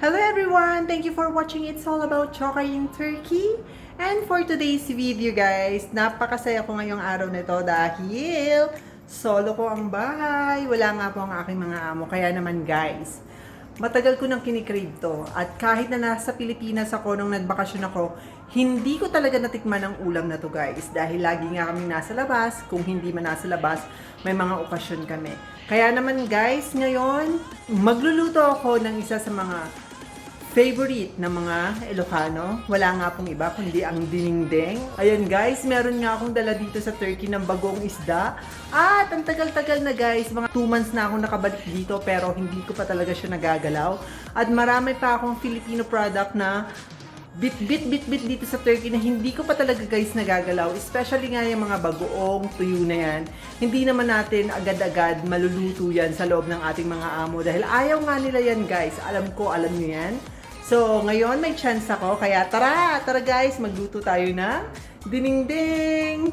Hello everyone! Thank you for watching It's All About Chokay in Turkey. And for today's video guys, napakasaya ko ngayong araw nito dahil solo ko ang bahay. Wala nga po ang aking mga amo. Kaya naman guys, matagal ko nang kinikrave to. At kahit na nasa Pilipinas ako nung nagbakasyon ako, hindi ko talaga natikman ang ulam na to guys. Dahil lagi nga kami nasa labas. Kung hindi man nasa labas, may mga okasyon kami. Kaya naman guys, ngayon, magluluto ako ng isa sa mga favorite ng mga Ilocano. Wala nga pong iba kundi ang dinengdeng. Ayan guys, meron nga akong dala dito sa Turkey ng bagong isda. At ang tagal-tagal na guys, mga 2 months na akong nakabalik dito pero hindi ko pa talaga siya nagagalaw. At marami pa akong Filipino product na bit dito sa Turkey na hindi ko pa talaga guys nagagalaw. Especially nga yung mga bagoong tuyo na yan. Hindi naman natin agad-agad maluluto yan sa loob ng ating mga amo. Dahil ayaw nga nila yan guys. Alam ko, alam nyo yan. So, ngayon may chance ako. Kaya tara guys, magluto tayo na dinengdeng!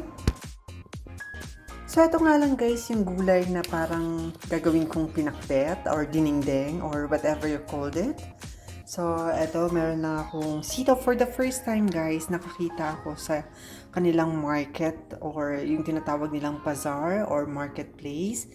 So, ito nga lang guys, yung gulay na parang gagawin kong pinakbet or dinengdeng or whatever you called it. So, eto, meron na akong sitaw for the first time guys. Nakakita ako sa kanilang market or yung tinatawag nilang bazaar or marketplace.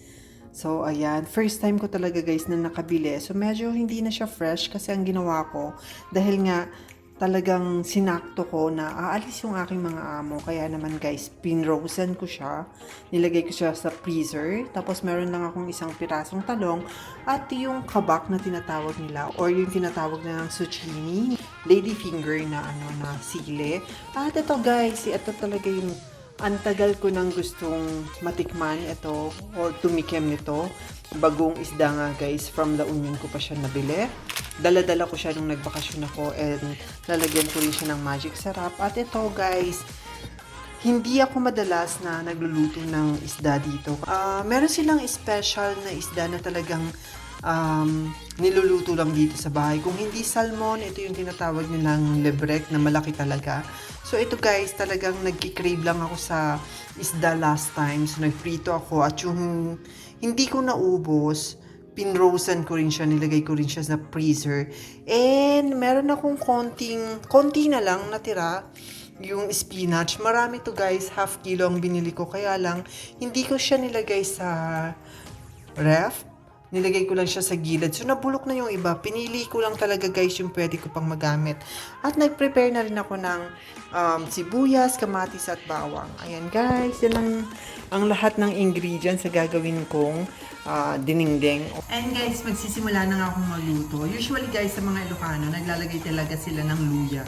So, ayan. First time ko talaga guys na nakabili. So, medyo hindi na siya fresh kasi ang ginawa ko, dahil nga talagang sinakto ko na aalis yung aking mga amo. Kaya naman guys, pinrosen ko siya. Nilagay ko siya sa freezer. Tapos meron lang akong isang pirasong talong at yung kabak na tinatawag nila or yung tinatawag nilang zucchini, lady finger na na sili. At ito guys, ito talaga yung ang tagal ko nang gustong matikman ito or tumikim nito. Bagong isda nga guys, from La Union ko pa siya nabili. Dala-dala ko siya nung nagbakasyon ako and lalagyan ko rin siya ng magic sarap. At ito guys, hindi ako madalas na nagluluto ng isda dito. Meron silang special na isda na talagang niluluto lang dito sa bahay. Kung hindi salmon, ito yung tinatawag nilang lebrek na malaki talaga. So ito guys, talagang nagki-crave lang ako sa isda last time. So nagprito ako at yung hindi ko naubos, pinrosen ko rin siya, nilagay ko rin siya sa freezer. And meron akong konti na lang natira, yung spinach. Marami to guys, half kilo ang binili ko. Kaya lang, hindi ko siya nilagay sa ref. Nilagay ko lang siya sa gilid. So, nabulok na yung iba. Pinili ko lang talaga guys yung pwede ko pang magamit. At nag-prepare na rin ako ng sibuyas, kamatis at bawang. Ayan guys, yan ang lahat ng ingredients sa gagawin kong dinengdeng. And guys, magsisimula na nga akong magluto. Usually guys, sa mga Ilocano, naglalagay talaga sila ng luya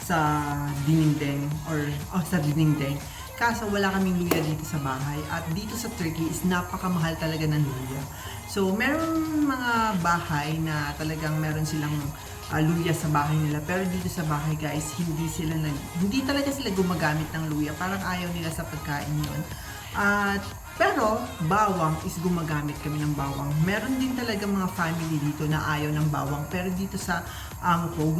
sa dinengdeng or sa dinengdeng. Kaso wala kaming luya dito sa bahay at dito sa Turkey is napakamahal talaga ng luya. So meron mga bahay na talagang meron silang luya sa bahay nila, pero dito sa bahay guys, hindi talaga sila gumagamit ng luya. Parang ayaw nila sa pagkain 'yon. Pero bawang is gumagamit kami ng bawang. Meron din talaga mga family dito na ayaw ng bawang, pero dito sa amo ko,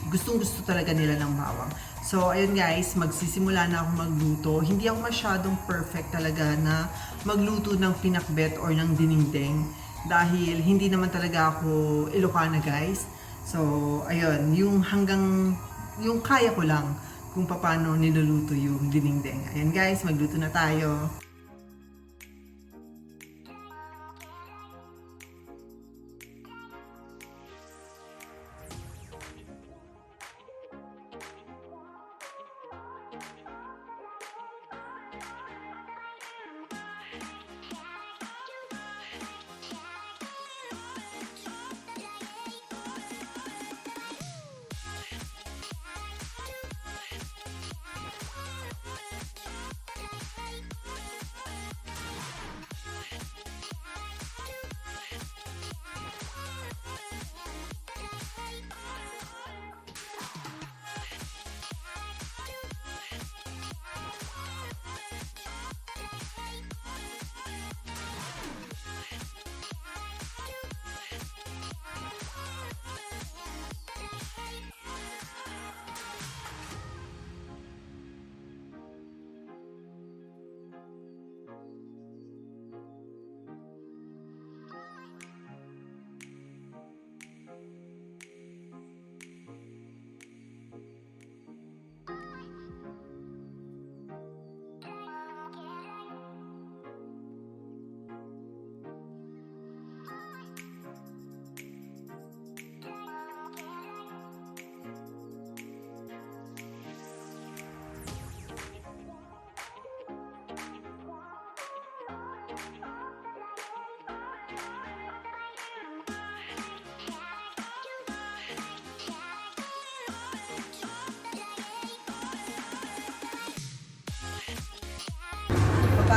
gustong-gusto talaga nila ng bawang. So, ayun guys, magsisimula na ako magluto. Hindi ako masyadong perfect talaga na magluto ng pinakbet or ng dinengdeng dahil hindi naman talaga ako Ilocana guys. So, ayun, yung kaya ko lang kung paano niluluto yung dinengdeng. Ayun guys, magluto na tayo.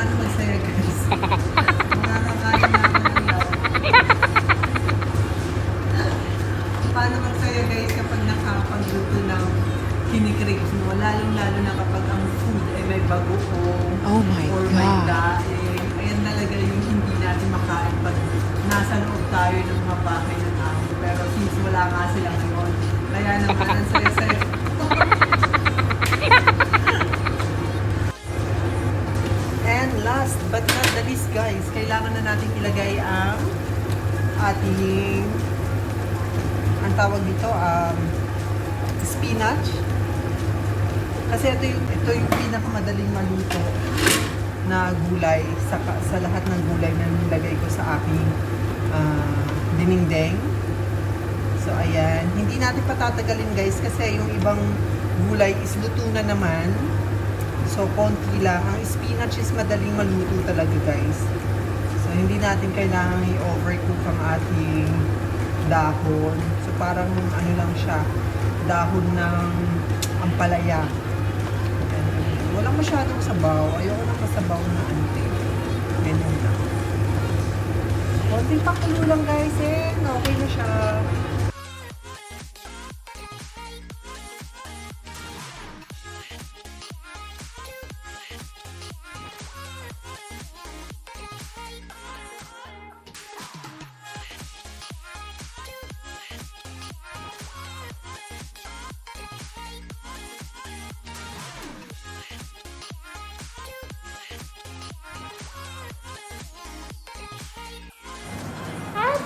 paano magsaya guys? Makakakain na ako ng paano magsaya guys kapag nakapagluto ng kinikrave mo, lalong-lalo na kapag ang food ay may bagoong Oh my or may God. daing. Ayan talaga yung hindi natin makain pag nasa loob tayo ng mga bahay ng amo. Pero since wala nga sila ngayon, kaya naman ang saya-saya. And last but not the least guys, kailangan na natin ilagay ang ating ang tawag dito, spinach. Kasi ito yung pinakamadaling maluto na gulay sa lahat ng gulay na nilagay ko sa aking dinengdeng. So ayan, hindi natin patatagalin guys kasi yung ibang gulay is luto na naman. So konti lang. Ang spinach is madaling maluto talaga guys. So hindi natin kailangan i-overcook ang ating dahon. So parang ano lang siya, dahon ng ampalaya. Walang masyadong sabaw. Ayoko ng masabaw na ante. Ganyan lang. Konting pakulo lang guys eh. Okay na siya.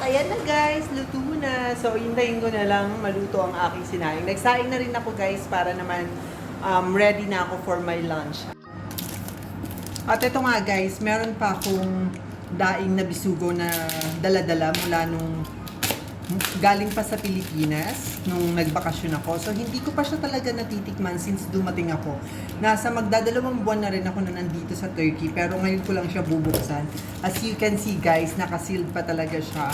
Ayan na guys, luto na. So, hintayin ko na lang maluto ang aking sinaing. Nagsaing na rin ako guys para naman ready na ako for my lunch. At ito nga guys, meron pa akong daing na bisugo na dala-dala mula nung galing pa sa Pilipinas nung nagbakasyon ako. So, hindi ko pa siya talaga natitikman since dumating ako. Nasa magdadalawang buwan na rin ako na nandito sa Turkey, pero ngayon ko lang siya bubuksan. As you can see guys, nakasealed pa talaga siya.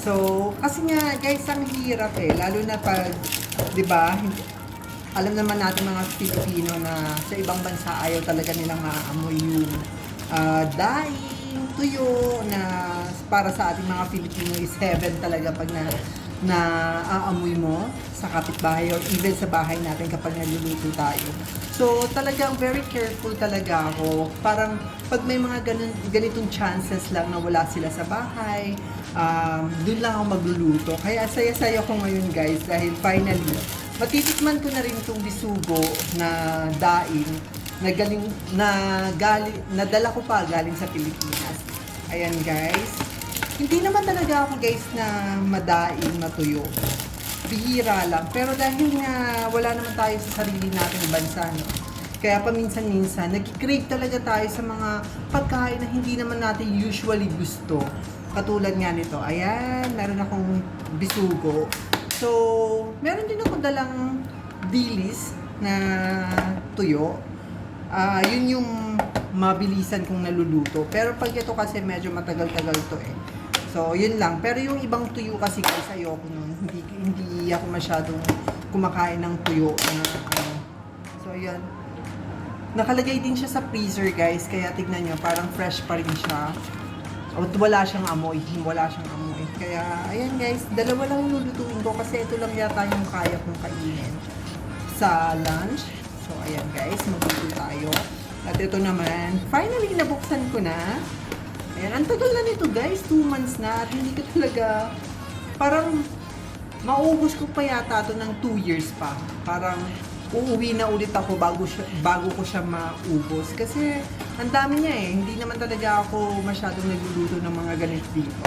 So, kasi nga guys, ang hirap eh. Lalo na pag, di ba, alam naman natin mga Pilipino na sa ibang bansa ayaw talaga nilang maaamoy yung daing, tuyo na para sa ating mga Pilipino is heaven talaga pag aamoy mo sa kapitbahay or even sa bahay natin kapag nagluluto tayo. So talagang very careful talaga ako. Parang pag may mga ganitong chances lang na wala sila sa bahay, dun lang ako magluluto. Kaya saya-saya ko ngayon guys dahil finally matitikman ko na rin itong bisugo na daing nadala ko pa galing sa Pilipinas. Ayan guys. Hindi naman talaga ako guys na madaing matuyo. Bihira lang. Pero dahil nga wala naman tayo sa sarili nating bansa, no? Kaya paminsan-minsan, nag-crave talaga tayo sa mga pagkain na hindi naman natin usually gusto. Katulad nga nito. Ayan, meron akong bisugo. So, meron din ako dalang dilis na tuyo. Yun yung mabilisan kong naluluto. Pero pag ito kasi medyo matagal-tagal to eh. So, yun lang. Pero yung ibang tuyo kasi guys, ayoko nun. Hindi ako masyadong kumakain ng tuyo. So, yun. Nakalagay din siya sa freezer guys. Kaya tignan nyo, parang fresh pa rin siya. At wala siyang amoy. Wala siyang amoy. Kaya, ayan guys, dalawa lang lulutuin ko kasi ito lang yata yung kaya kong kainin sa lunch. So, ayan guys, magluto tayo. At ito naman, finally, nabuksan ko na. Ayan, ang tagal na nito guys, 2 months na. At hindi ko talaga, parang, maubos ko pa yata ito ng 2 years pa. Parang, uuwi na ulit ako bago ko siya maubos. Kasi, ang dami niya eh. Hindi naman talaga ako masyadong nagluluto ng mga ganito dito.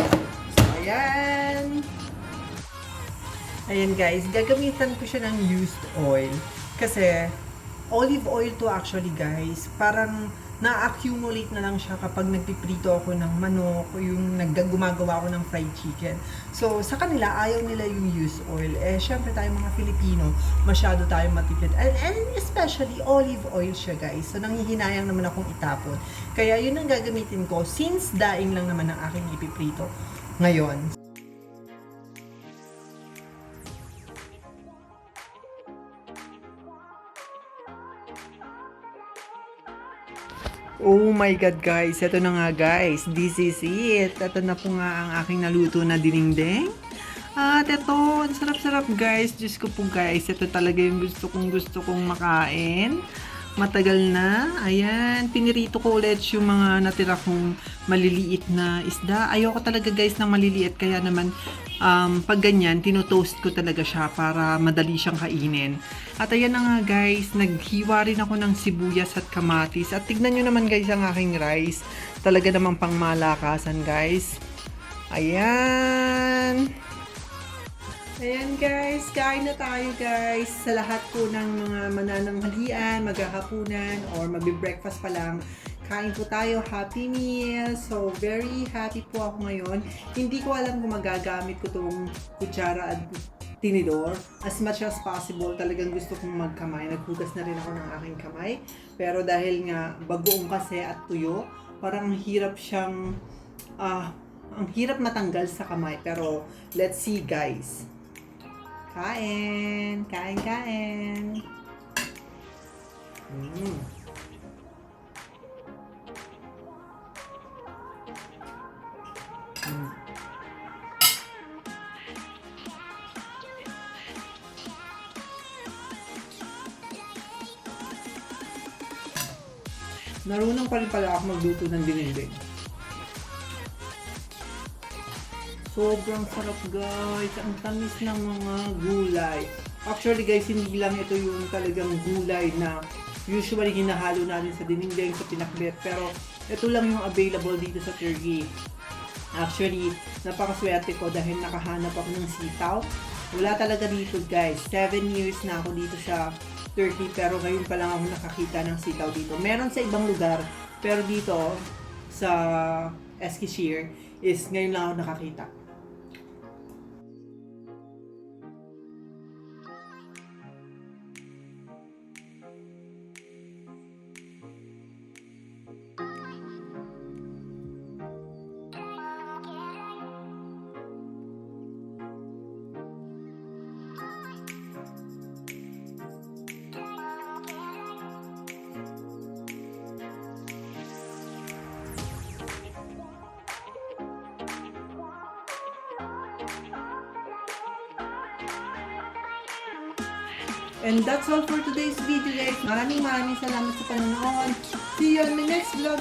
So, ayan. Ayan guys, gagamitan ko siya ng used oil. Kasi, olive oil to actually guys. Parang na-accumulate na lang siya kapag nagpiprito ako ng manok o yung gumagawa ako ng fried chicken. So, sa kanila, ayaw nila yung used oil. Eh, syempre tayo mga Filipino, masyado tayo matipid. And especially, olive oil siya guys. So, nanghihinayang naman akong itapon. Kaya, yun ang gagamitin ko since daing lang naman ang aking ipiprito ngayon. Oh my God guys, ito na nga guys, this is it. Ito na po nga ang aking naluto na dinengdeng. At ito, ang sarap-sarap guys. Diyos ko po guys, ito talaga yung gusto kong makain. Matagal na. Ayan, pinirito ko ulit yung mga natira kong maliliit na isda. Ayoko talaga guys ng maliliit, kaya naman pag ganyan, tinotoast ko talaga siya para madali siyang kainin. At ayan na nga guys, naghiwa rin ako ng sibuyas at kamatis. At tignan nyo naman guys ang aking rice. Talaga namang pangmalakasan guys. Ayan. Ayan guys, kain na tayo guys. Sa lahat po ng mga manananghalian, maghahapunan, or magbe-breakfast pa lang, kain po tayo, happy meal. So, very happy po ako ngayon. Hindi ko alam kung magagamit ko itong kutsara at tinidor. As much as possible, talagang gusto kong magkamay. Naghugas na rin ako ng aking kamay. Pero dahil nga bagoong kasi at tuyo, parang hirap siyang, ang hirap matanggal sa kamay. Pero, let's see guys. Kain! Kain, kain! Mm. Mm. Marunong pa rin pala ako magluto ng dinengdeng. Sobrang sarap guys. Ang tamis ng mga gulay. Actually guys, hindi lang ito yung talagang gulay na usually hinahalo natin sa dinengdeng, sa pinakbet. Pero ito lang yung available dito sa Turkey. Actually, napakaswerte ko dahil nakahanap ako ng sitaw. Wala talaga dito guys. 7 years na ako dito sa Turkey, pero ngayon pa lang ako nakakita ng sitaw dito. Meron sa ibang lugar, pero dito sa Eskişehir is ngayon lang ako nakakita. And that's all for today's video guys. Maraming salamat sa panonood. See you on my next vlog.